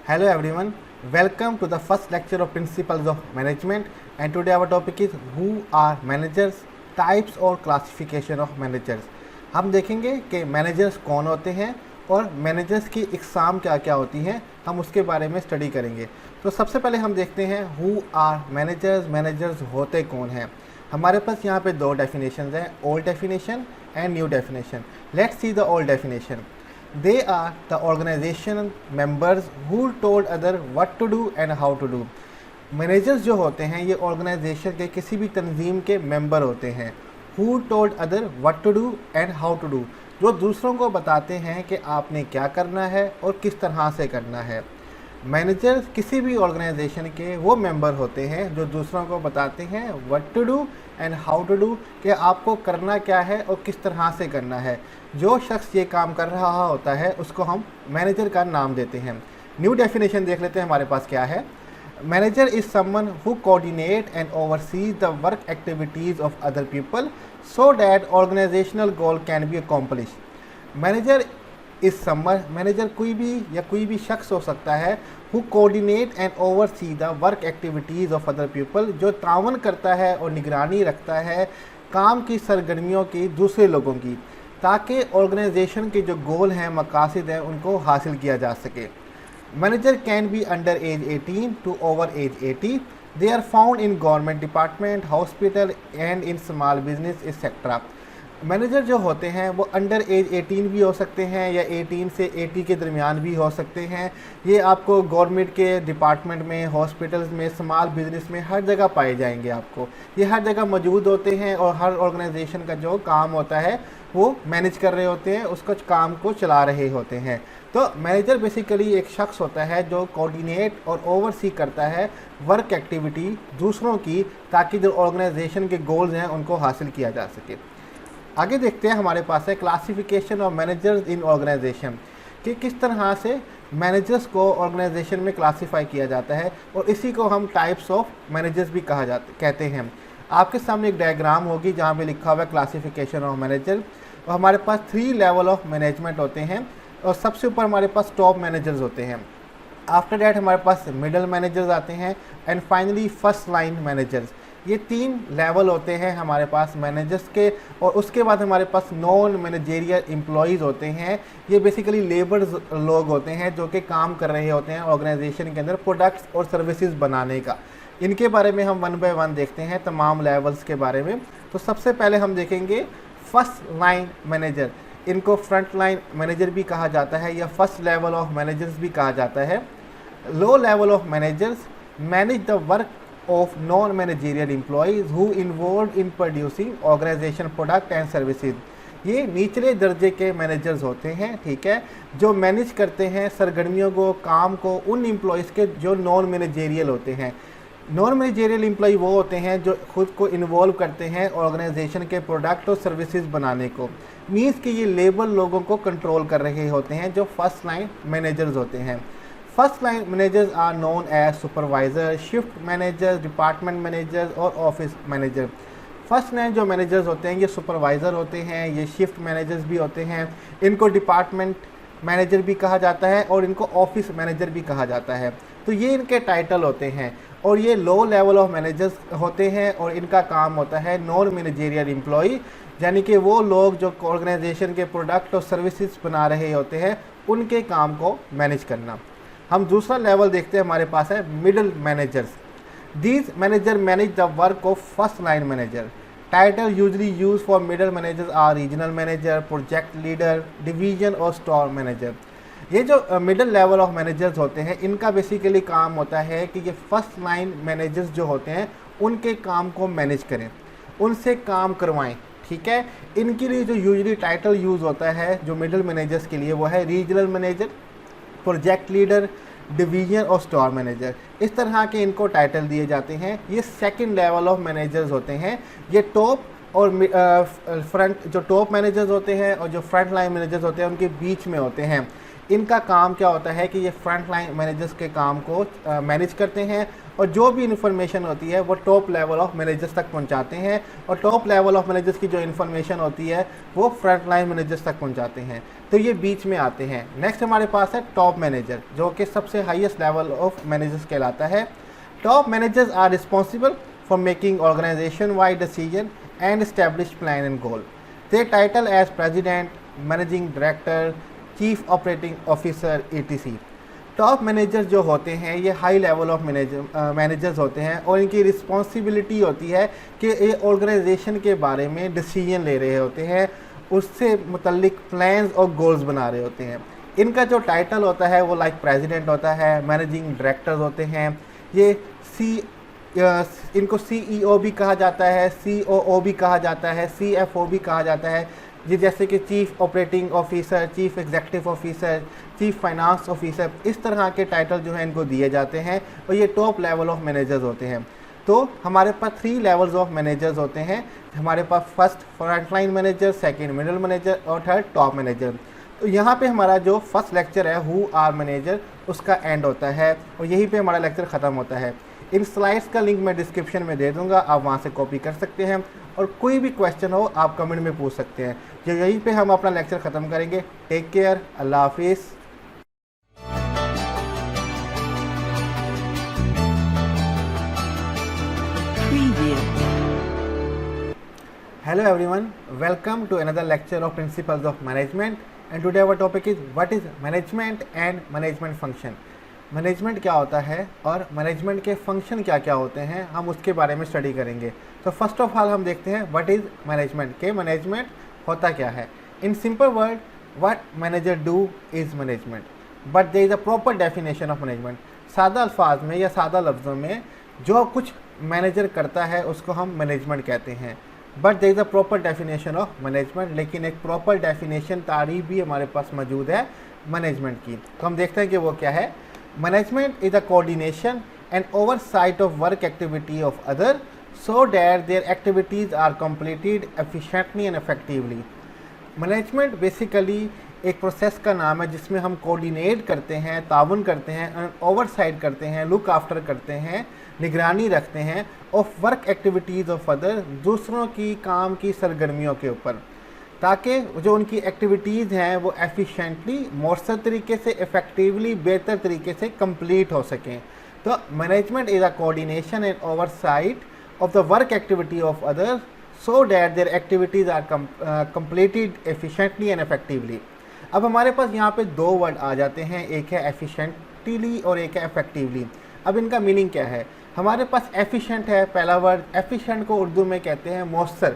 Hello everyone, welcome to the first lecture of Principles of Management, and today our topic is who are managers, types और classification of managers। हम देखेंगे कि managers कौन होते हैं और मैनेजर्स की इकसाम क्या क्या होती हैं, हम उसके बारे में स्टडी करेंगे। तो सबसे पहले हम देखते हैं हु आर मैनेजर्स, मैनेजर्स होते कौन हैं। हमारे पास यहाँ पे दो डेफिनेशंस हैं, old definition and new definition. Let's see the old definition. They are the organization members who told other what to do and how to do। Managers जो होते हैं ये ऑर्गेनाइजेशन के किसी भी तंजीम के मेंबर होते हैं। Who told other what to do and how to do, जो दूसरों को बताते हैं कि आपने क्या करना है और किस तरह से करना है। मैनेजर्स किसी भी ऑर्गेनाइजेशन के वो मेंबर होते हैं जो दूसरों को बताते हैं what to do and how to do, कि आपको करना क्या है और किस तरह से करना है। जो शख्स ये काम कर रहा होता है उसको हम मैनेजर का नाम देते हैं। न्यू डेफिनेशन देख लेते हैं हमारे पास क्या है। Manager is someone who coordinate and oversees the work activities of other people so that organizational goal can be accomplish. Manager इस समर मैनेजर कोई भी शख्स हो सकता है who coordinate and oversee the work activities of other people, जो तावन करता है और निगरानी रखता है काम की सरगर्मियों की दूसरे लोगों की, ताकि ऑर्गेनाइजेशन के जो गोल हैं, मकासद हैं, उनको हासिल किया जा सके। Manager can be under age 18 to over age 80। They are found in government department, hospital and in small business etcetera. Manager जो होते हैं वो अंडर एज 18 भी हो सकते हैं या 18 से 80 के दरमियान भी हो सकते हैं। ये आपको गवर्नमेंट के डिपार्टमेंट में, हॉस्पिटल्स में, स्मॉल बिजनेस में हर जगह पाए जाएंगे। आपको ये हर जगह मौजूद होते हैं और हर ऑर्गेनाइजेशन का जो काम होता है वो मैनेज कर रहे होते हैं, उसको काम को चला रहे होते हैं। तो मैनेजर बेसिकली एक शख्स होता है जो कोऑर्डिनेट और ओवरसी करता है वर्क एक्टिविटी दूसरों की, ताकि जो ऑर्गेनाइजेशन के गोल्स हैं उनको हासिल किया जा सके। आगे देखते हैं, हमारे पास है classification of managers in organisation, कि किस तरह से मैनेजर्स को ऑर्गेनाइजेशन में क्लासीफाई किया जाता है, और इसी को हम टाइप्स ऑफ मैनेजर्स भी कहते हैं। आपके सामने एक डायग्राम होगी जहाँ पे लिखा हुआ है क्लासिफिकेशन ऑफ मैनेजर, और हमारे पास 3 लेवल ऑफ मैनेजमेंट होते हैं, और सबसे ऊपर हमारे पास टॉप मैनेजर्स होते हैं। आफ्टर डैट हमारे पास मिडल मैनेजर्स आते हैं, and finally first line managers. ये 3 लेवल होते हैं हमारे पास मैनेजर्स के, और उसके बाद हमारे पास नॉन मैनेजेरियल एम्प्लॉयज़ होते हैं। ये बेसिकली लेबर लोग होते हैं जो कि काम कर रहे होते हैं ऑर्गेनाइजेशन के अंदर प्रोडक्ट्स और सर्विसेज बनाने का। इनके बारे में हम 1 बाय 1 देखते हैं, तमाम लेवल्स के बारे में। तो सबसे पहले हम देखेंगे फर्स्ट लाइन मैनेजर। इनको फ्रंट लाइन मैनेजर भी कहा जाता है या फर्स्ट लेवल ऑफ मैनेजर्स भी कहा जाता है। Low level of managers manage the work of non-managerial employees who involved in producing organization product and services। ये निचले दर्जे के मैनेजर्स होते हैं, ठीक है, जो मैनेज करते हैं सरगर्मियों को, काम को, उन एम्प्लॉयज़ के जो नॉन मैनेजेरियल होते हैं। नॉन मैनेजेरियल एम्प्लॉय वो होते हैं जो खुद को इन्वॉल्व करते हैं ऑर्गेनाइजेशन के प्रोडक्ट और सर्विसेज बनाने को। मीन्स कि ये लेबर लोगों को कंट्रोल कर रहे होते हैं, जो फर्स्ट लाइन मैनेजर्स होते हैं। First line managers are known as supervisor, shift managers, department managers और ऑफिस मैनेजर। फर्स्ट लाइन जो मैनेजर्स होते हैं ये सुपरवाइज़र होते हैं, ये शिफ्ट मैनेजर्स भी होते हैं, इनको डिपार्टमेंट मैनेजर भी कहा जाता है और इनको ऑफिस मैनेजर भी कहा जाता है। तो ये इनके टाइटल होते हैं, और ये लो लेवल ऑफ मैनेजर्स होते हैं, और इनका काम होता है नॉन मैनेजेरियल एम्प्लॉय, यानी कि वो लोग जो ऑर्गेनाइजेशन के प्रोडक्ट और सर्विसेज बना रहे होते हैं उनके काम को मैनेज करना। हम दूसरा लेवल देखते हैं, हमारे पास है middle managers. These manager manage the work of first line manager. Title usually use for middle managers are regional manager, project leader, division और स्टोर मैनेजर। ये जो मिडल लेवल ऑफ मैनेजर्स होते हैं इनका बेसिकली काम होता है कि ये फर्स्ट लाइन मैनेजर्स जो होते हैं उनके काम को मैनेज करें, उनसे काम करवाएं, ठीक है। इनके लिए जो यूजली टाइटल यूज़ होता है जो मिडल मैनेजर्स के लिए वो है regional manager, project leader, division और स्टोर मैनेजर। इस तरह के इनको टाइटल दिए जाते हैं। ये सेकंड लेवल ऑफ मैनेजर्स होते हैं। ये टॉप और फ्रंट, जो टॉप मैनेजर्स होते हैं और जो फ्रंट लाइन मैनेजर्स होते हैं उनके बीच में होते हैं। इनका काम क्या होता है कि ये फ्रंट लाइन मैनेजर्स के काम को मैनेज करते हैं और जो भी इन्फॉर्मेशन होती है वो टॉप लेवल ऑफ मैनेजर्स तक पहुंचाते हैं, और टॉप लेवल ऑफ मैनेजर्स की जो इन्फॉर्मेशन होती है वो फ्रंट लाइन मैनेजर्स तक पहुंचाते हैं। तो ये बीच में आते हैं। नेक्स्ट हमारे पास है टॉप मैनेजर, जो कि सबसे हाईएस्ट लेवल ऑफ मैनेजर्स कहलाता है। Top managers are responsible for making organization wide decision and establish plan and goal. Their title as President, Managing Director, Chief Operating Officer, etc. Top managers जो होते हैं ये high level of managers होते हैं, और इनकी रिस्पॉन्सिबिलिटी होती है कि ये ऑर्गेनाइजेशन के बारे में डिसीजन ले रहे होते हैं, उससे मुतल्लिक प्लान्स और गोल्स बना रहे होते हैं। इनका जो टाइटल होता है वो लाइक प्रेसिडेंट होता है, मैनेजिंग डायरेक्टर्स होते हैं, ये इनको CEO भी कहा जाता है, COO भी कहा जाता है, CFO भी कहा जाता है, ये जैसे कि chief operating officer, chief executive officer, chief finance officer, इस तरह के टाइटल जो हैं इनको दिए जाते हैं, और ये टॉप लेवल ऑफ मैनेजर्स होते हैं। तो हमारे पास 3 लेवल्स ऑफ मैनेजर्स होते हैं। हमारे पास first frontline manager, second middle manager और थर्ड टॉप मैनेजर। तो यहाँ पे हमारा जो फर्स्ट लेक्चर है हु आर मैनेजर, उसका एंड होता है, और यहीं पे हमारा लेक्चर ख़त्म होता है। इन स्लाइड्स का लिंक मैं डिस्क्रिप्शन में दे दूंगा, आप वहाँ से कॉपी कर सकते हैं, और कोई भी क्वेश्चन हो आप कमेंट में पूछ सकते हैं। जो यहीं पे हम अपना लेक्चर ख़त्म करेंगे। टेक केयर, अल्लाह हाफिज़। Hello everyone, welcome to another lecture of Principles of Management, and today our topic is what is management and management function। Management क्या होता है और मैनेजमेंट के फंक्शन क्या क्या होते हैं, हम उसके बारे में स्टडी करेंगे। तो फर्स्ट ऑफ ऑल हम देखते हैं व्हाट इज़ मैनेजमेंट, के मैनेजमेंट होता क्या है। In simple word, what manager do is management, but there is a proper definition of management. सादा अल्फाज में या सादा लफ्ज़ों में जो कुछ मैनेजर करता है उसको हम मैनेजमेंट कहते हैं, but there is a proper definition of management. लेकिन एक प्रॉपर डेफिनेशन, तारीफ भी हमारे पास मौजूद है मैनेजमेंट की। तो हम देखते हैं कि वो क्या है। Management is a coordination and oversight of work activity of other so that their activities are completed efficiently and effectively। Management basically एक प्रोसेस का नाम है जिसमें हम कोऑर्डिनेट करते हैं, ताउन करते हैं, ओवरसाइट करते हैं, लुक आफ्टर करते हैं, निगरानी रखते हैं of work activities of other, दूसरों की काम की सरगर्मियों के ऊपर, ताकि जो उनकी एक्टिविटीज़ हैं वो एफिशिएंटली, मौसर तरीके से, इफ़ेक्टिवली, बेहतर तरीके से कंप्लीट हो सकें। तो management is a coordination and oversight of the work activity of others so that their activities are completed efficiently and effectively. अब हमारे पास यहाँ पे 2 वर्ड आ जाते हैं, एक है एफिशिएंटली और एक है इफेक्टिवली। अब इनका मीनिंग क्या है। हमारे पास एफिशिएंट है पहला वर्ड। एफिशिएंट को उर्दू में कहते हैं मौसर,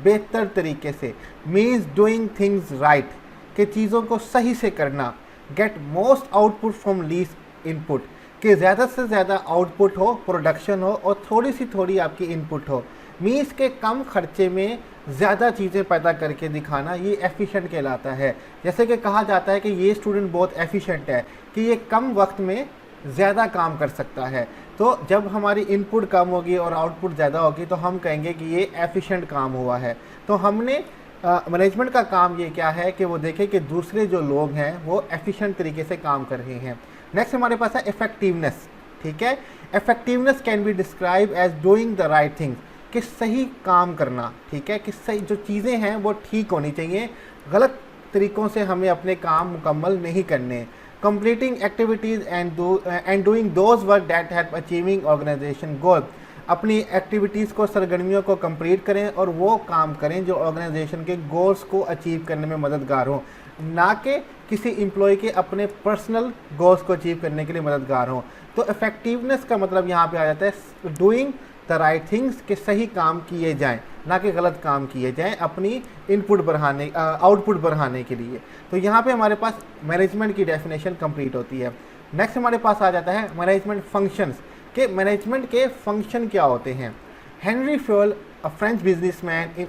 बेहतर तरीके से, मीन्स डूइंग थिंग्स राइट, के चीज़ों को सही से करना। Get most output from least input, कि ज़्यादा से ज़्यादा आउटपुट हो, प्रोडक्शन हो, और थोड़ी सी थोड़ी आपकी इनपुट हो। मीन्स के कम खर्चे में ज़्यादा चीज़ें पैदा करके दिखाना, ये एफिशिएंट कहलाता है। जैसे कि कहा जाता है कि ये स्टूडेंट बहुत एफिशिएंट है, कि ये कम वक्त में ज़्यादा काम कर सकता है। तो जब हमारी इनपुट कम होगी और आउटपुट ज़्यादा होगी तो हम कहेंगे कि ये एफिशिएंट काम हुआ है। तो हमने मैनेजमेंट का काम ये क्या है कि वो देखे कि दूसरे जो लोग हैं वो एफिशिएंट तरीके से काम कर रहे हैं। नेक्स्ट हमारे पास है इफेक्टिवनेस। ठीक है, effectiveness can be describe as doing the right things, कि सही काम करना। ठीक है, कि सही जो चीज़ें हैं वो ठीक होनी चाहिए, गलत तरीक़ों से हमें अपने काम मुकम्मल नहीं करने। completing activities and doing those work that help achieving organization goal, अपनी एक्टिविटीज़ को, सरगर्मियों को कंप्लीट करें और वो काम करें जो ऑर्गेनाइजेशन के गोल्स को अचीव करने में मददगार हो, ना कि किसी एम्प्लॉय के अपने पर्सनल गोल्स को अचीव करने के लिए मददगार हो। तो इफेक्टिवनेस का मतलब यहाँ पे आ जाता है डूइंग द राइट थिंग्स, के सही काम किए जाएं, ना कि गलत काम किए जाएं अपनी इनपुट बढ़ाने, आउटपुट बढ़ाने के लिए। तो यहाँ पे हमारे पास मैनेजमेंट की डेफिनेशन कंप्लीट होती है। नेक्स्ट हमारे पास आ जाता है मैनेजमेंट फंक्शंस, के मैनेजमेंट के फंक्शन क्या होते हैं। Henry Fayol, a French businessman in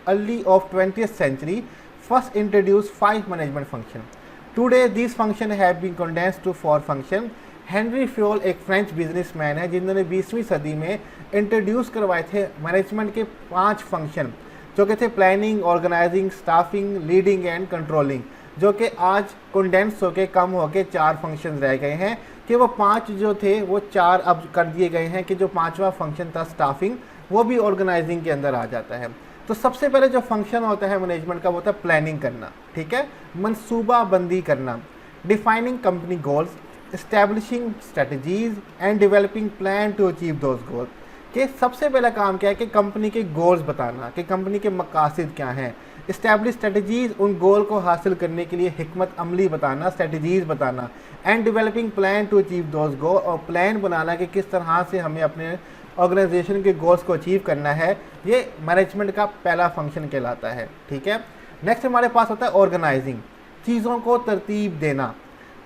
early of 20th century, first introduced 5 management function. Today these function have been condensed to 4 function. Henry Fayol एक फ्रेंच बिजनेसमैन है जिन्होंने 20वीं सदी में इंट्रोड्यूस करवाए थे मैनेजमेंट के 5 फंक्शन, जो कि थे planning, organizing, staffing, leading and controlling, जो कि आज कंडेंस होके कम होके 4 फंक्शन रह गए हैं, कि वो 5 जो थे वो 4 अब कर दिए गए हैं कि जो 5वां फंक्शन था स्टाफिंग, वो भी ऑर्गेनाइजिंग के अंदर आ जाता है। तो सबसे पहले जो फंक्शन होता है मैनेजमेंट का वो होता है प्लानिंग करना, ठीक है, मनसूबाबंदी करना, defining company goals, establishing strategies and developing plan to achieve those goal. कि सबसे पहला काम क्या है कि कंपनी के गोल्स बताना कि कंपनी के मकासद क्या हैं, इस्टेब्लिश स्ट्रेटजीज उन गोल को हासिल करने के लिए हिकमत अमली बताना, स्ट्रेटजीज बताना, and developing plan to achieve those goal, और प्लान बनाना कि किस तरह से हमें अपने ऑर्गेनाइजेशन के गोल्स को अचीव करना है। ये मैनेजमेंट का पहला फंक्शन कहलाता है, ठीक है। नेक्स्ट हमारे पास होता है ऑर्गेनाइजिंग, चीज़ों को तरतीब देना,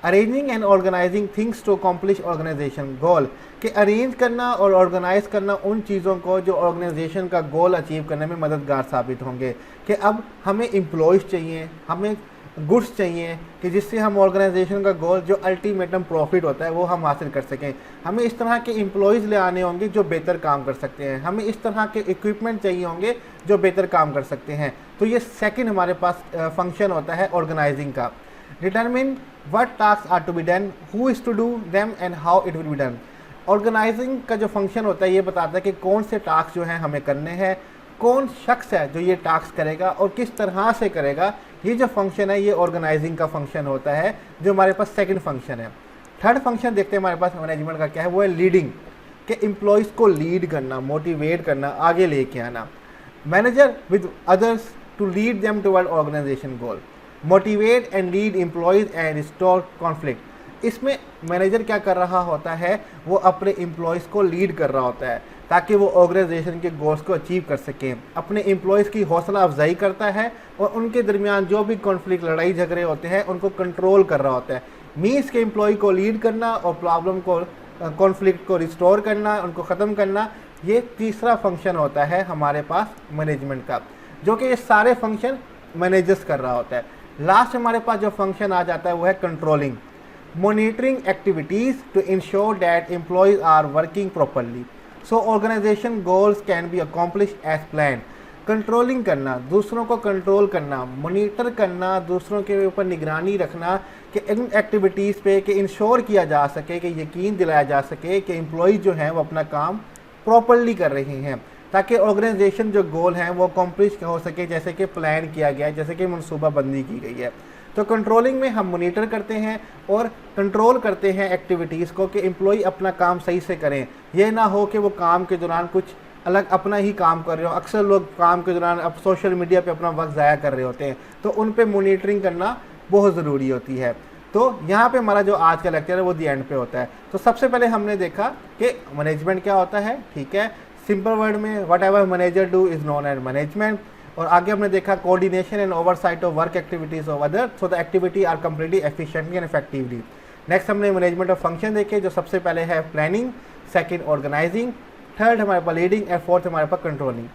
arranging and organising things to accomplish organisation goal, कि अरेंज करना और ऑर्गेनाइज करना उन चीज़ों को जो ऑर्गेनाइजेशन का गोल अचीव करने में मददगार साबित होंगे। कि अब हमें एम्प्लॉयज़ चाहिए, हमें गुड्स चाहिए कि जिससे हम ऑर्गेनाइजेशन का गोल जो अल्टीमेटम प्रॉफिट होता है वो हम हासिल कर सकें। हमें इस तरह के एम्प्लॉयज़ ले आने होंगे जो बेहतर काम कर सकते हैं, हमें इस तरह के इक्विपमेंट चाहिए होंगे जो बेहतर काम कर सकते हैं। तो ये सेकंड हमारे पास फंक्शन होता है ऑर्गेनाइजिंग का। Determine what task are to be done, who is to do them and how it will be done. Organizing का जो फंक्शन होता है ये बताता है कि कौन से टास्क जो हैं हमें करने हैं, कौन शख्स है जो ये टास्क करेगा और किस तरह से करेगा। ये जो फंक्शन है ये ऑर्गेनाइजिंग का फंक्शन होता है जो हमारे पास सेकंड फंक्शन है। थर्ड फंक्शन देखते हैं हमारे पास मैनेजमेंट का क्या है, वो है लीडिंग, कि एम्प्लॉयज़ को लीड करना, मोटिवेट करना, आगे लेके आना। Manager with others to lead them toward organization goal, motivate and lead employees and restore conflict. इसमें मैनेजर क्या कर रहा होता है, वो अपने एम्प्लॉयज़ को लीड कर रहा होता है ताकि वो ऑर्गेनाइजेशन के गोल्स को अचीव कर सकें, अपने एम्प्लॉयज़ की हौसला अफजाई करता है और उनके दरमियान जो भी कॉन्फ्लिक्ट, लड़ाई झगड़े होते हैं उनको कंट्रोल कर रहा होता है। मीन्स के एम्प्लॉय को लीड करना और प्रॉब्लम को, कॉन्फ्लिक्ट को रिस्टोर करना, उनको ख़त्म करना, ये तीसरा फंक्शन होता है हमारे पास मैनेजमेंट का, जो कि ये सारे फंक्शन मैनेजर्स कर रहा होता है। लास्ट हमारे पास जो फंक्शन आ जाता है वो है controlling, monitoring activities to ensure that employees are working properly so organization goals can be accomplished as planned। Controlling करना, दूसरों को कंट्रोल करना, मॉनिटर करना, दूसरों के ऊपर निगरानी रखना कि इन एक्टिविटीज़ पे कि इंश्योर किया जा सके, कि यकीन दिलाया जा सके कि एम्प्लॉयज़ जो हैं वो अपना काम प्रॉपरली कर रहे हैं ताकि ऑर्गेनाइजेशन जो गोल हैं वो अकम्प्लिश हो सके जैसे कि प्लान किया गया है, जैसे कि मनसूबाबंदी की गई है। तो कंट्रोलिंग में हम मॉनिटर करते हैं और कंट्रोल करते हैं एक्टिविटीज़ को कि एम्प्लॉय अपना काम सही से करें। ये ना हो कि वो काम के दौरान कुछ अलग अपना ही काम कर रहे हो। अक्सर लोग काम के दौरान अब सोशल मीडिया पे अपना वक्त ज़ाया कर रहे होते हैं, तो उन पे मॉनिटरिंग करना बहुत ज़रूरी होती है। तो यहाँ पे हमारा जो आज का लेक्चर है वो दी एंड पे होता है। तो सबसे पहले हमने देखा कि मैनेजमेंट क्या होता है, ठीक है, सिंपल वर्ड में whatever manager do is known as management. और आगे हमने देखा coordination and oversight of work activities of other so the activity are completely efficiently and effectively. Next हमने मैनेजमेंट ऑफ फंक्शन देखे, जो सबसे पहले है प्लानिंग, सेकंड ऑर्गेनाइजिंग, थर्ड हमारे पास लीडिंग एंड फोर्थ हमारे पास कंट्रोलिंग।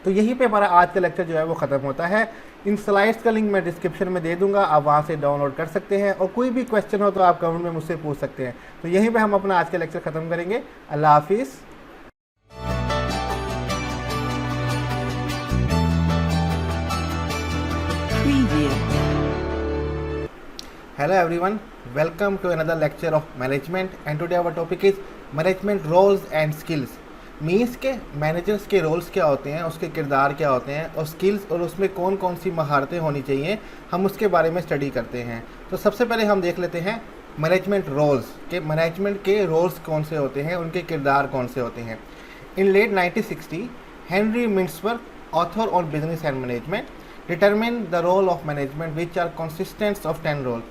तो यहीं पे हमारा आज का लेक्चर जो है वो ख़त्म होता है। इन स्लाइड्स का लिंक मैं डिस्क्रिप्शन में दे दूंगा, आप वहाँ से डाउनलोड कर सकते हैं और कोई भी क्वेश्चन हो तो आप कमेंट में मुझसे पूछ सकते हैं। तो यहीं पे हम अपना आज का लेक्चर ख़त्म करेंगे। अल्लाह हाफिज़। Hello everyone, welcome to another lecture of management and today our topic is management roles and skills। Means के मैनेजर्स के रोल्स क्या होते हैं, उसके किरदार क्या होते हैं और स्किल्स और उसमें कौन कौन सी महारतें होनी चाहिए, हम उसके बारे में स्टडी करते हैं। तो सबसे पहले हम देख लेते हैं मैनेजमेंट रोल्स के, मैनेजमेंट के रोल्स कौन से होते हैं, उनके किरदार कौन से होते हैं। In late 1960 Henry Mintzberg, author on business and management, determine the role of management which are consistents of 10 role.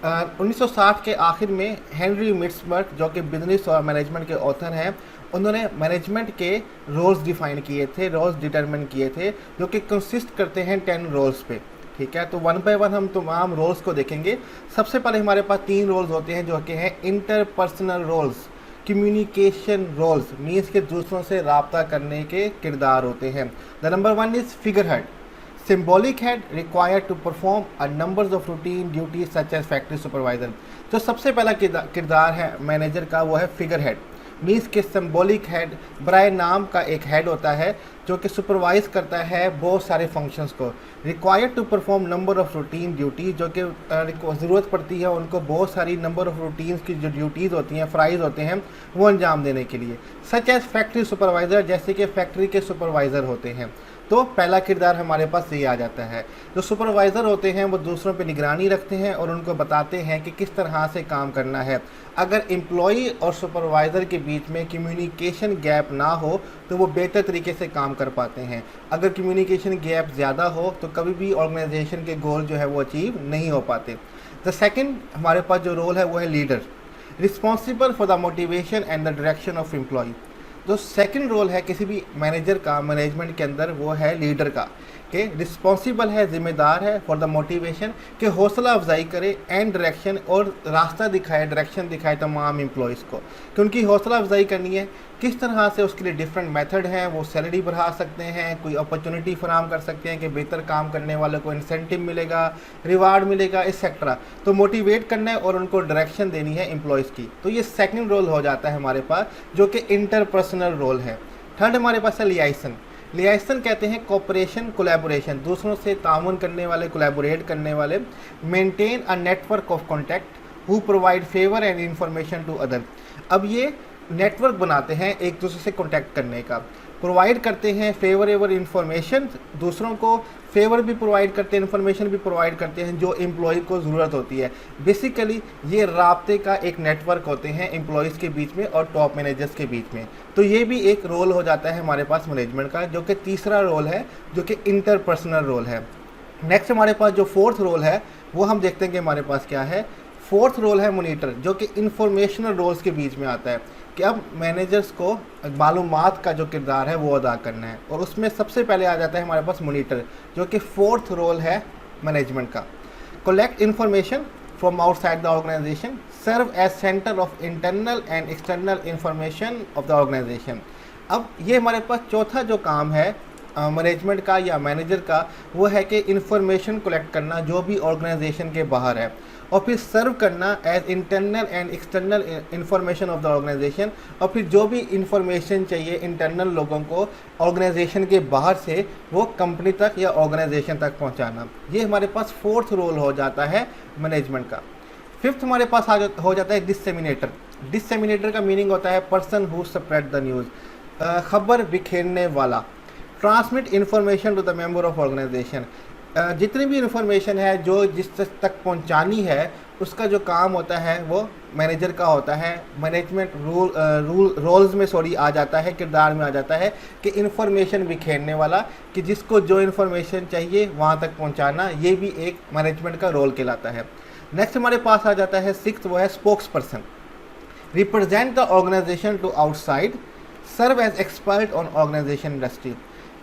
1960 के आखिर में हेनरी मिन्सबर्ग, जो कि बिजनेस और मैनेजमेंट के ऑथर हैं, उन्होंने मैनेजमेंट के रोल्स डिफाइन किए थे, रोल्स डिटरमिन किए थे, जो कि कंसिस्ट करते हैं 10 रोल्स पे। ठीक है, तो वन बाय वन हम तमाम रोल्स को देखेंगे। सबसे पहले हमारे पास 3 रोल्स होते हैं जो कि हैं interpersonal roles, communication roles, means के दूसरों से रब्ता करने के किरदार होते हैं। The number 1 is figure head, symbolic head required to perform a numbers of routine duties such as factory supervisor. जो सबसे पहला किरदार है मैनेजर का वो है फिगर हेड। मीन्स के सिंबॉलिक हेड, बराए नाम का एक हेड होता है जो कि सुपरवाइज करता है बहुत सारे फंक्शंस को। Required to perform number of routine duty, जो कि ज़रूरत पड़ती है उनको बहुत सारी नंबर ऑफ रूटीन्स की जो ड्यूटीज़ होती हैं, फ्राइज होते हैं, वो अंजाम देने के लिए। सच एज फैक्ट्री सुपरवाइज़र, जैसे कि फैक्ट्री के सुपरवाइज़र होते हैं। तो पहला किरदार हमारे पास ये आ जाता है। जो सुपरवाइज़र होते हैं वो दूसरों पे निगरानी रखते हैं और उनको बताते हैं कि किस तरह से काम करना है। अगर एम्प्लॉई और सुपरवाइज़र के बीच में कम्युनिकेशन गैप ना हो तो वो बेहतर तरीके से काम कर पाते हैं। अगर कम्युनिकेशन गैप ज़्यादा हो तो कभी भी ऑर्गेनाइजेशन के गोल जो है वो अचीव नहीं हो पाते। द सेकेंड हमारे पास जो रोल है वो है leader, responsible for the motivation and the direction of employ. जो सेकंड रोल है किसी भी मैनेजर का मैनेजमेंट के अंदर वो है लीडर का, कि रिस्पॉन्सिबल है, जिम्मेदार है फॉर द मोटिवेशन, कि हौसला अफजाई करे, एंड डायरेक्शन, और रास्ता दिखाए, डायरेक्शन दिखाए तमाम एम्प्लॉयज़ को कि उनकी हौसला अफजाई करनी है, किस तरह से उसके लिए डिफरेंट मेथड हैं, वो सैलरी बढ़ा सकते हैं, कोई अपॉर्चुनिटी फराम कर सकते हैं कि बेहतर काम करने वालों को इंसेंटिव मिलेगा, रिवार्ड मिलेगा, एक्सेट्रा। तो मोटिवेट करना है और उनको डायरेक्शन देनी है एम्प्लॉयज़ की। तो ये सेकंड रोल हो जाता है हमारे पास, जो कि इंटरपर्सनल रोल है। थर्ड हमारे पास है लियाइसन। लियाइसन कहते हैं कोऑपरेशन, कोलैबोरेशन, दूसरों से ताउन करने वाले, कोलैबोरेट करने वाले। Maintain a network of contact who provide favour and information to other. अब ये नेटवर्क बनाते हैं एक दूसरे से कॉन्टैक्ट करने का, प्रोवाइड करते हैं फेवरेबल इंफॉर्मेशन, दूसरों को फेवर भी प्रोवाइड करते हैं, इन्फॉर्मेशन भी प्रोवाइड करते हैं जो एम्प्लॉय को ज़रूरत होती है। बेसिकली ये राब्ते का एक नेटवर्क होते हैं एम्प्लॉयज़ के बीच में और टॉप मैनेजर्स के बीच में। तो ये भी एक रोल हो जाता है हमारे पास मैनेजमेंट का, जो कि तीसरा रोल है, जो कि इंटरपर्सनल रोल है। नेक्स्ट हमारे पास जो फोर्थ रोल है वो हम देखते हैं कि हमारे पास क्या है। फोर्थ रोल है मॉनिटर, जो कि इंफॉर्मेशनल रोल्स के बीच में आता है, कि अब मैनेजर्स को मालूमात का जो किरदार है वो अदा करना है, और उसमें सबसे पहले आ जाता है हमारे पास मॉनिटर, जो कि फोर्थ रोल है मैनेजमेंट का। Collect information from outside the organization, serve as centre of internal and external information of the organization. अब ये हमारे पास चौथा जो काम है मैनेजमेंट का या मैनेजर का, वो है कि इंफॉर्मेशन कलेक्ट करना जो भी ऑर्गेनाइजेशन के बाहर है, और फिर सर्व करना as internal and external information of the organization, और फिर जो भी इंफॉर्मेशन चाहिए इंटरनल लोगों को ऑर्गेनाइजेशन के बाहर से, वो कंपनी तक या ऑर्गेनाइजेशन तक पहुंचाना। ये हमारे पास फोर्थ रोल हो जाता है मैनेजमेंट का। फिफ्थ हमारे पास हो जाता है डिससेमिनेटर। डिससेमिनेटर का मीनिंग होता है person who spread the news, खबर बिखेरने वाला। Transmit information to the member of organization, जितनी भी इंफॉर्मेशन है जो जिस तक पहुंचानी है, उसका जो काम होता है वो मैनेजर का होता है। मैनेजमेंट रोल्स में आ जाता है, किरदार में आ जाता है कि इंफॉर्मेशन बिखेरने वाला, कि जिसको जो इंफॉर्मेशन चाहिए वहाँ तक पहुँचाना, ये भी एक मैनेजमेंट का रोल कहलाता है। नेक्स्ट हमारे पास आ जाता है सिक्स्थ, वो है spokesperson. Represent the organization to outside, serve as expert on organization industry.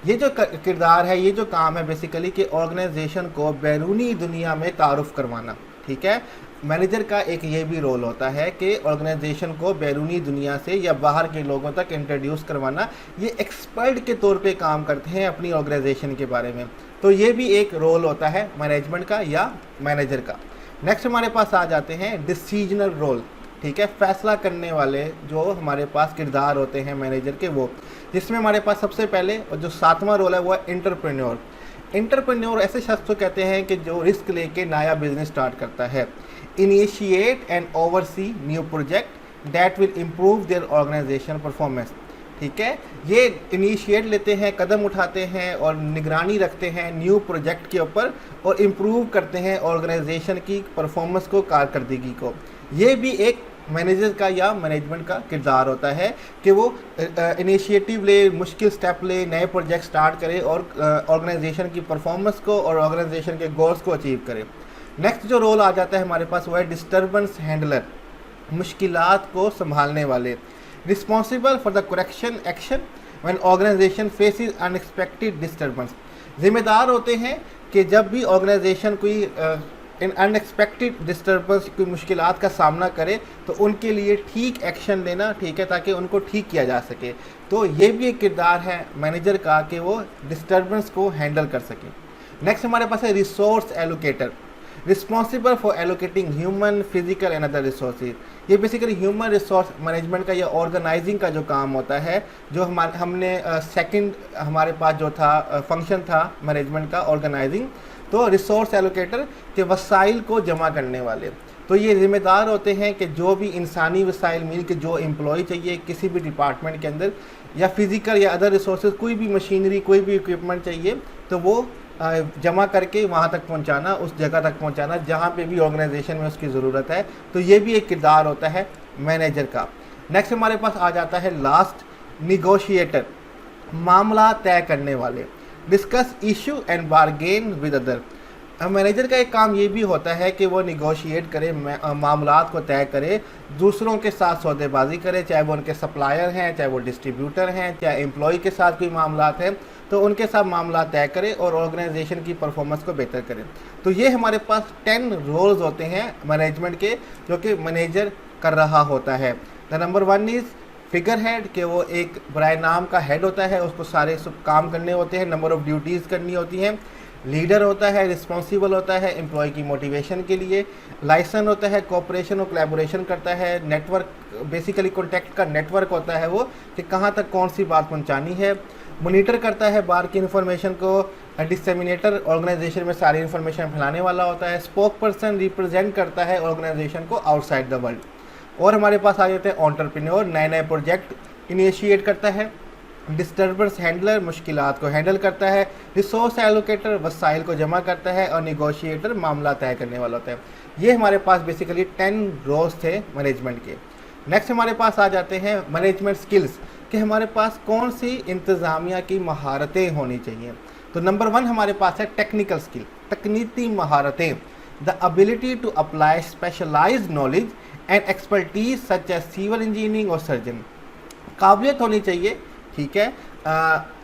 ये जो किरदार है, ये जो काम है बेसिकली कि ऑर्गेनाइजेशन को बैरूनी दुनिया में तारुफ करवाना। ठीक है, मैनेजर का एक ये भी रोल होता है कि ऑर्गेनाइजेशन को बैरूनी दुनिया से या बाहर के लोगों तक इंट्रोड्यूस करवाना। ये एक्सपर्ट के तौर पे काम करते हैं अपनी ऑर्गेनाइजेशन के बारे में। तो ये भी एक रोल होता है मैनेजमेंट का या मैनेजर का। नेक्स्ट हमारे पास आ जाते हैं डिसीजनल रोल। ठीक है, फैसला करने वाले जो हमारे पास किरदार होते हैं मैनेजर के, वो, जिसमें हमारे पास सबसे पहले और जो सातवां रोल है वो है एंटरप्रेन्योर। एंटरप्रेन्योर ऐसे शख्स को कहते हैं कि जो रिस्क लेके नया बिजनेस स्टार्ट करता है। Initiate and oversee new project that will improve their organization performance. ठीक है, ये इनिशिएट लेते हैं, कदम उठाते हैं और निगरानी रखते हैं न्यू प्रोजेक्ट के ऊपर, और इम्प्रूव करते हैं ऑर्गेनाइजेशन की परफॉर्मेंस को, कारकर्दगी को। ये भी एक मैनेजर का या मैनेजमेंट का किरदार होता है कि वो इनिशिएटिव ले, मुश्किल स्टेप ले, नए प्रोजेक्ट स्टार्ट करे और ऑर्गेनाइजेशन की परफॉर्मेंस को और ऑर्गेनाइजेशन के गोल्स को अचीव करे। नेक्स्ट जो रोल आ जाता है हमारे पास वो है डिस्टर्बेंस हैंडलर, मुश्किलात को संभालने वाले। Responsible for the correction action when organization faces unexpected disturbance. जिम्मेदार होते हैं कि जब भी ऑर्गेनाइजेशन कोई इन अनएक्सपेक्टेड डिस्टर्बेंस, कोई मुश्किलात का सामना करे, तो उनके लिए ठीक एक्शन लेना, ठीक है, ताकि उनको ठीक किया जा सके। तो ये भी एक किरदार है मैनेजर का कि वो डिस्टर्बेंस को हैंडल कर सके। नेक्स्ट हमारे पास है resource allocator. Responsible for allocating human, physical and other resources. ये बेसिकली ह्यूमन रिसोर्स मैनेजमेंट का या ऑर्गेनाइजिंग का जो काम होता है, जो हमने सेकंड हमारे पास जो था फंक्शन था मैनेजमेंट का ऑर्गेनाइजिंग, तो रिसोर्स एलोकेटर के वसाइल को जमा करने वाले। तो ये जिम्मेदार होते हैं कि जो भी इंसानी वसाइल मिल के जो एम्प्लॉय चाहिए किसी भी डिपार्टमेंट के अंदर, या फिजिकल या अदर रिसोर्सेज, कोई भी मशीनरी, कोई भी इक्विपमेंट चाहिए, तो वो जमा करके वहाँ तक पहुँचाना, उस जगह तक पहुँचाना जहाँ पे भी ऑर्गेनाइजेशन में उसकी ज़रूरत है। तो ये भी एक किरदार होता है मैनेजर का। नेक्स्ट हमारे पास आ जाता है लास्ट, निगोशिएटर, मामला तय करने वाले। Discuss issue and bargain with other. Manager का एक काम ये भी होता है कि वो निगोशिएट करे, मामलात को तय करे, दूसरों के साथ सौदेबाजी करे, चाहे वो उनके सप्लायर हैं, चाहे वो डिस्ट्रीब्यूटर हैं, चाहे एम्प्लॉय के साथ कोई मामलात हैं, तो उनके साथ मामला तय करे और ऑर्गेनाइजेशन की परफॉर्मेंस को बेहतर करे। तो ये हमारे पास 10 रोल्स होते हैं मैनेजमेंट के, जो कि मैनेजर कर रहा होता है। The number 1 is figure head, कि वो एक बराए नाम का हेड होता है, उसको सारे सब काम करने होते हैं, नंबर ऑफ़ ड्यूटीज़ करनी होती हैं। लीडर होता है, रिस्पॉन्सिबल होता है एम्प्लॉय की मोटिवेशन के लिए। लाइसन होता है, कोऑपरेशन और कोलैबोरेशन करता है। नेटवर्क, बेसिकली कॉन्टैक्ट का नेटवर्क होता है वो, कि कहाँ तक कौन सी बात पहुँचानी है। मोनीटर करता है बाहर की इन्फॉर्मेशन को। डिसेमिनेटर, ऑर्गेनाइजेशन में सारी इन्फॉर्मेशन फैलाने वाला होता है। स्पोक पर्सन, रिप्रेजेंट करता है ऑर्गेनाइजेशन को आउटसाइड द वर्ल्ड। और हमारे पास आ जाते हैं एंटरप्रेन्योर, नए नए प्रोजेक्ट इनिशिएट करता है। डिस्टर्बेंस हैंडलर, मुश्किलात को हैंडल करता है। रिसोर्स एलोकेटर, वसाइल को जमा करता है। और निगोशिएटर, मामला तय करने वाला होता है। ये हमारे पास बेसिकली 10 रोल्स थे मैनेजमेंट के। नेक्स्ट हमारे पास आ जाते हैं मैनेजमेंट स्किल्स, कि हमारे पास कौन सी इंतज़ामिया की महारतें होनी चाहिए। तो नंबर 1 हमारे पास है टेक्निकल स्किल, तकनीकी महारतें। The ability to apply specialised knowledge and expertise such as civil engineering और सर्जन। काबिलियत होनी चाहिए, ठीक है,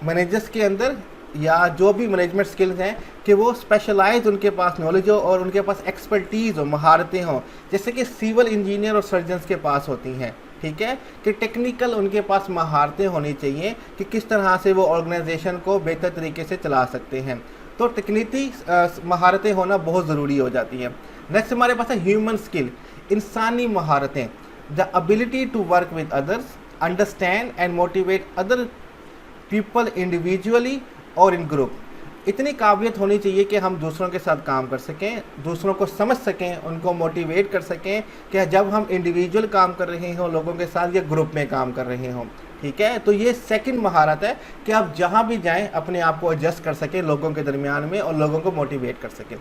मैनेजर्स के अंदर या जो भी मैनेजमेंट स्किल्स हैं, कि वो स्पेशलाइज उनके पास नॉलेज हो और उनके पास एक्सपर्टीज़ हो, महारतें हों, जैसे कि सिविल इंजीनियर और सर्जन्स के पास होती हैं। ठीक है, कि टेक्निकल उनके पास महारतें होनी चाहिए कि किस तरह से वो ऑर्गेनाइजेशन को बेहतर तरीके से चला सकते हैं। तो तकनीकी महारतें होना बहुत ज़रूरी हो जाती हैं। नेक्स्ट हमारे पास है ह्यूमन स्किल, इंसानी महारतें। The ability to work with others, understand and motivate other people individually और इन ग्रुप। इतनी काबिलियत होनी चाहिए कि हम दूसरों के साथ काम कर सकें, दूसरों को समझ सकें, उनको मोटिवेट कर सकें कि जब हम इंडिविजुअल काम कर रहे हों लोगों के साथ या ग्रुप में काम कर रहे हों। ठीक है, तो ये सेकंड महारत है कि आप जहाँ भी जाएं अपने आप को एडजस्ट कर सकें लोगों के दरमियान में और लोगों को मोटिवेट कर सकें।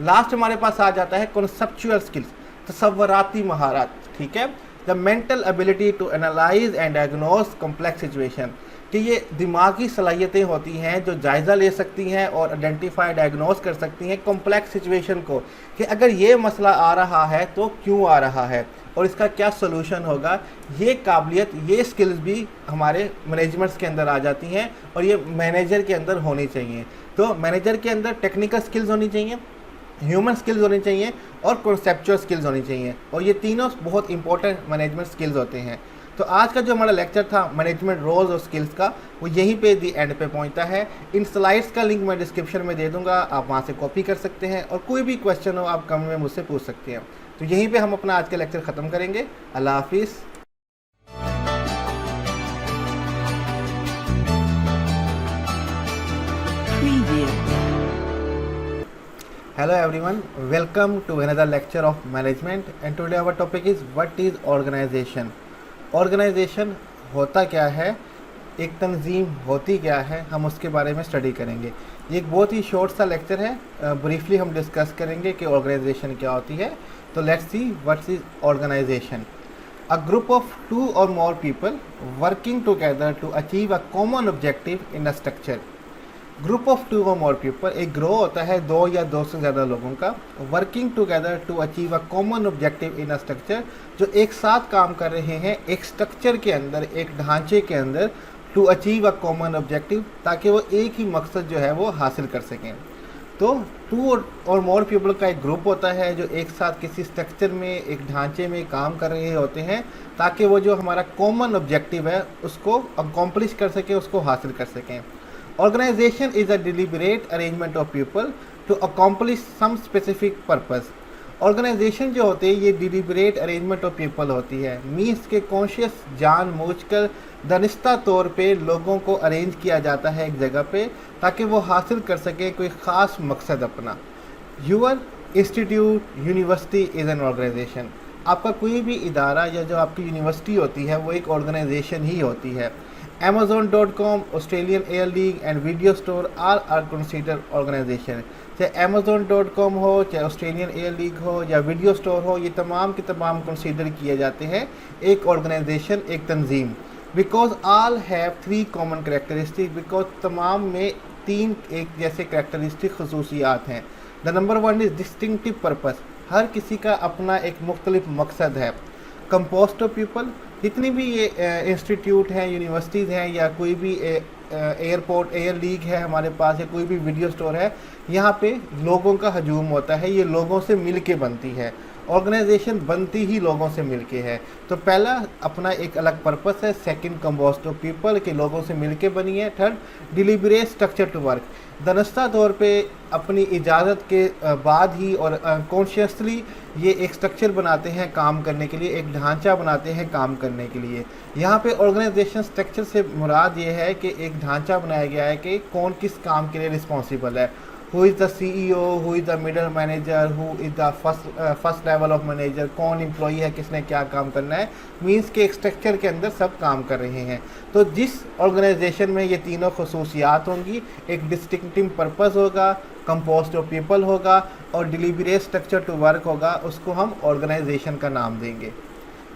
लास्ट हमारे पास आ जाता है कॉन्सेप्चुअल स्किल्स, तसव्वुराती महारत। ठीक है, the mental ability to analyse and diagnose complex situation, कि ये दिमागी सलाहियतें होती हैं जो जायज़ा ले सकती हैं और आइडेंटिफाई, डायग्नोज कर सकती हैं कॉम्प्लेक्स सिचुएशन को, कि अगर ये मसला आ रहा है तो क्यों आ रहा है और इसका क्या सोल्यूशन होगा। ये काबिलियत, ये स्किल्स भी हमारे मैनेजमेंट्स के अंदर आ जाती हैं और ये मैनेजर के अंदर होनी चाहिए। तो मैनेजर के अंदर टेक्निकल स्किल्स होनी चाहिए, ह्यूमन स्किल्स होनी चाहिए और कॉन्सेप्चुअल स्किल्स होनी चाहिए, और ये तीनों बहुत इंपॉर्टेंट मैनेजमेंट स्किल्स होते हैं। तो आज का जो हमारा लेक्चर था मैनेजमेंट रोल्स और स्किल्स का, वो यहीं पे दी एंड पे पहुंचता है। इन स्लाइड्स का लिंक मैं डिस्क्रिप्शन में दे दूंगा, आप वहां से कॉपी कर सकते हैं और कोई भी क्वेश्चन हो आप कमेंट में मुझसे पूछ सकते हैं। तो यहीं पे हम अपना आज का लेक्चर ख़त्म करेंगे। अल्लाह हाफिज़। Hello everyone, welcome to another lecture of management and today our topic is what is organization। Organization होता क्या है, एक तंजीम होती क्या है, हम उसके बारे में स्टडी करेंगे। ये एक बहुत ही शॉर्ट सा लेक्चर है, ब्रीफली हम डिस्कस करेंगे कि ऑर्गेनाइजेशन क्या होती है। तो let's see what is organization. A group of 2 or more people working together to achieve a common objective in a structure. Group of 2 or more people, एक ग्रो होता है 2 या 2 से ज़्यादा लोगों का, working together to achieve a common objective in a structure, जो एक साथ काम कर रहे हैं एक स्ट्रक्चर के अंदर, एक ढांचे के अंदर, to achieve a common objective, ताकि वो एक ही मकसद जो है वो हासिल कर सकें। तो 2 or more people का एक ग्रुप होता है जो एक साथ किसी स्ट्रक्चर में, एक ढांचे में काम कर रहे होते हैं ताकि वो जो हमारा कॉमन ऑब्जेक्टिव है उसको अकॉम्प्लिश कर सकें, उसको हासिल कर सकें। Organization is a deliberate arrangement of people to accomplish some specific purpose. Organization जो होते हैं ये डिलिबरेट अरेंजमेंट ऑफ पीपल होती है, मीन्स के कॉन्शियस जानबूझकर दानिस्ता तौर पे लोगों को अरेंज किया जाता है एक जगह पे ताकि वो हासिल कर सके कोई ख़ास मकसद अपना। Your institute university is an organization. आपका कोई भी इदारा या जो आपकी यूनिवर्सिटी होती है वो एक ऑर्गेनाइजेशन ही होती है। Amazon.com, Australian air league and video store are consider organization. चाहे Amazon.com हो, चाहे ऑस्ट्रेलियन एयर लीग हो या वीडियो स्टोर हो, ये तमाम के तमाम कंसीडर किए जाते हैं एक ऑर्गेनाइजेशन, एक तंजीम। Because all have 3 common characteristic, because तमाम में 3 एक जैसे करेक्टरिस्टिक खसूसियात हैं। The number 1 is distinctive purpose, हर किसी का अपना एक मुख्तलिफ मकसद है। कंपोस्ट ऑफ पीपल, जितनी भी ये इंस्टीट्यूट हैं, यूनिवर्सिटीज़ हैं या कोई भी एयरपोर्ट एयर लीग है हमारे पास या कोई भी वीडियो स्टोर है, यहाँ पे लोगों का हजूम होता है, ये लोगों से मिल के बनती है। ऑर्गेनाइजेशन बनती ही लोगों से मिलके है। तो पहला अपना एक अलग पर्पस है, सेकंड कंपोस्ट ऑफ पीपल के लोगों से मिलके बनी है, third deliberate structure to work, दानिस्ता तौर पे अपनी इजाज़त के बाद ही और कॉन्शियसली ये एक स्ट्रक्चर बनाते हैं काम करने के लिए, एक ढांचा बनाते हैं काम करने के लिए। यहाँ पे ऑर्गेनाइजेशन स्ट्रक्चर से मुराद ये है कि एक ढांचा बनाया गया है कि कौन किस काम के लिए रिस्पॉन्सिबल है, who is the CEO, who is the middle manager, who is the first level of manager, कौन एम्प्लॉई है, किसने क्या काम करना है, मीन्स के एक स्ट्रक्चर के अंदर सब काम कर रहे हैं। तो जिस ऑर्गेनाइजेशन में ये तीनों खसूसियात होंगी, एक डिस्टिंक्टिव पर्पस होगा, कंपोस्ट ऑफ पीपल होगा और डिलिबरेट स्ट्रक्चर टू वर्क होगा, उसको हम ऑर्गेनाइजेशन का नाम देंगे।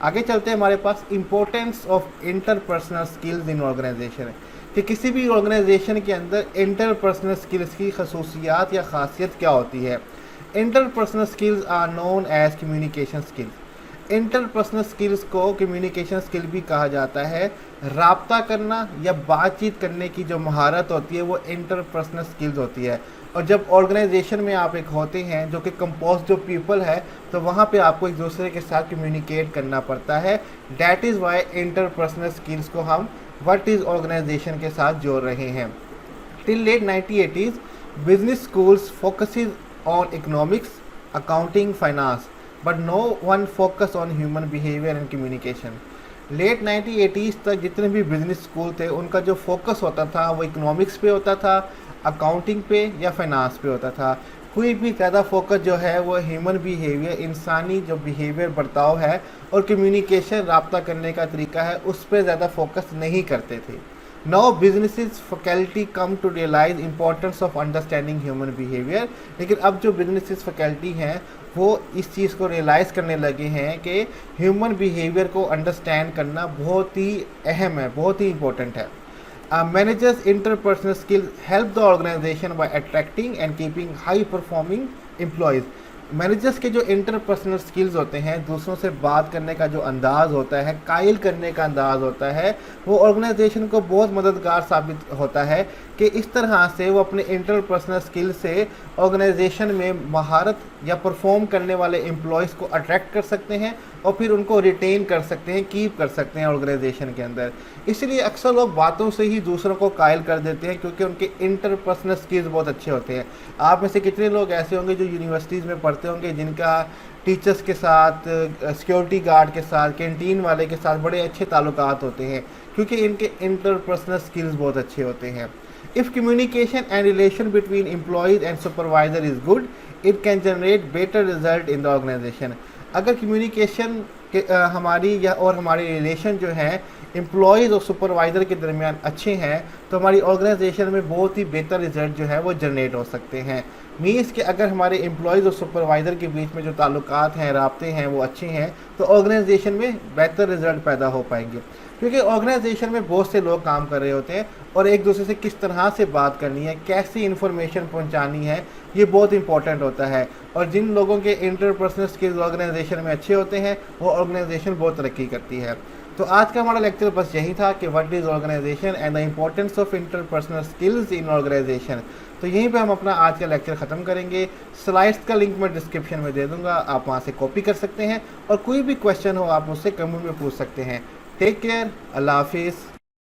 आगे चलते हैं, हमारे पास importance of interpersonal skills in organisation, कि किसी भी ऑर्गेनाइजेशन के अंदर इंटरपर्सनल स्किल्स की खसूसियात या खासियत क्या होती है। Interpersonal skills are known as communication skills. Interpersonal skills को कम्युनिकेशन स्किल भी कहा जाता है। राब्ता करना या बातचीत करने की जो महारत होती है वो इंटरपर्सनल स्किल्स होती है। और जब ऑर्गेनाइजेशन में आप एक होते हैं जो कि कंपोज्ड ऑफ पीपल है, तो वहाँ पे आपको एक दूसरे के साथ कम्युनिकेट करना पड़ता है। That is why interpersonal skills को हम व्हाट इज़ ऑर्गेनाइजेशन के साथ जोड़ रहे हैं। Till late 1980s business schools focuses on economics, accounting, finance, but no one focus on human behaviour and communication. Late 1980s तक जितने भी बिजनेस स्कूल थे उनका जो फोकस होता था वो इकोनॉमिक्स पे होता था, अकाउंटिंग पे या फाइनेंस पे होता था। कोई भी ज़्यादा फोकस जो है वो ह्यूमन बिहेवियर, इंसानी जो बिहेवियर बर्ताव है और कम्युनिकेशन राब्ता करने का तरीका है उस पर ज़्यादा फोकस नहीं करते थे। Now businesses faculty come to realise importance of understanding human behaviour. लेकिन अब जो बिजनेसेस फैकल्टी हैं वो इस चीज़ को रियलाइज़ करने लगे हैं कि ह्यूमन बिहेवियर को अंडरस्टैंड करना बहुत ही अहम है, बहुत ही इंपॉर्टेंट है। Managers' interpersonal skills help the organization by attracting and keeping high performing employees. Managers के जो इंटरपर्सनल स्किल्स होते हैं, दूसरों से बात करने का जो अंदाज़ होता है, कायल करने का अंदाज़ होता है, वो ऑर्गेनाइजेशन को बहुत मददगार साबित होता है कि इस तरह से वो अपने इंटरपर्सनल स्किल से ऑर्गेनाइजेशन में महारत या परफॉर्म करने वाले एम्प्लॉयज़ को अट्रैक्ट कर सकते हैं और फिर उनको रिटेन कर सकते हैं, कीप कर सकते हैं ऑर्गेनाइजेशन के अंदर। इसलिए अक्सर लोग बातों से ही दूसरों को कायल कर देते हैं क्योंकि उनके इंटरपर्सनल स्किल्स बहुत अच्छे होते हैं। आप में से कितने लोग ऐसे होंगे जो यूनिवर्सिटीज़ में पढ़ते होंगे जिनका टीचर्स के साथ, सिक्योरिटी गार्ड के साथ, कैंटीन वाले के साथ बड़े अच्छे ताल्लुकात होते हैं क्योंकि इनके इंटरपर्सनल स्किल्स बहुत अच्छे होते हैं। If communication and relation between employees and supervisor is good, it can generate better result in the organization. अगर कम्युनिकेशन के हमारी या और हमारे रिलेशन जो हैं एम्प्लॉयज़ और सुपरवाइज़र के दरमियान अच्छे हैं तो हमारी ऑर्गेनाइजेशन में बहुत ही बेहतर रिजल्ट जो है वो जनरेट हो सकते हैं। मीन्स कि अगर हमारे एम्प्लॉयज़ और सुपरवाइज़र के बीच में जो ताल्लुकात हैं, राब्ते हैं, वो अच्छे हैं तो ऑर्गेनाइजेशन में बेहतर रिजल्ट पैदा हो पाएंगे। क्योंकि ऑर्गेनाइजेशन में बहुत से लोग काम कर रहे होते हैं और एक दूसरे से किस तरह से बात करनी है, कैसी इन्फॉर्मेशन पहुंचानी है, ये बहुत इंपॉर्टेंट होता है। और जिन लोगों के इंटरपर्सनल स्किल्स ऑर्गेनाइजेशन में अच्छे होते हैं वो ऑर्गेनाइजेशन बहुत तरक्की करती है। तो आज का हमारा लेक्चर बस यही था कि what is organization and the importance of interpersonal skills in organization. तो यहीं पे हम अपना आज का लेक्चर ख़त्म करेंगे। स्लाइड्स का लिंक मैं डिस्क्रिप्शन में दे दूंगा, आप वहाँ से कॉपी कर सकते हैं और कोई भी क्वेश्चन हो आप मुझसे कमेंट में पूछ सकते हैं। टेक केयर, अल्लाह हाफिज़।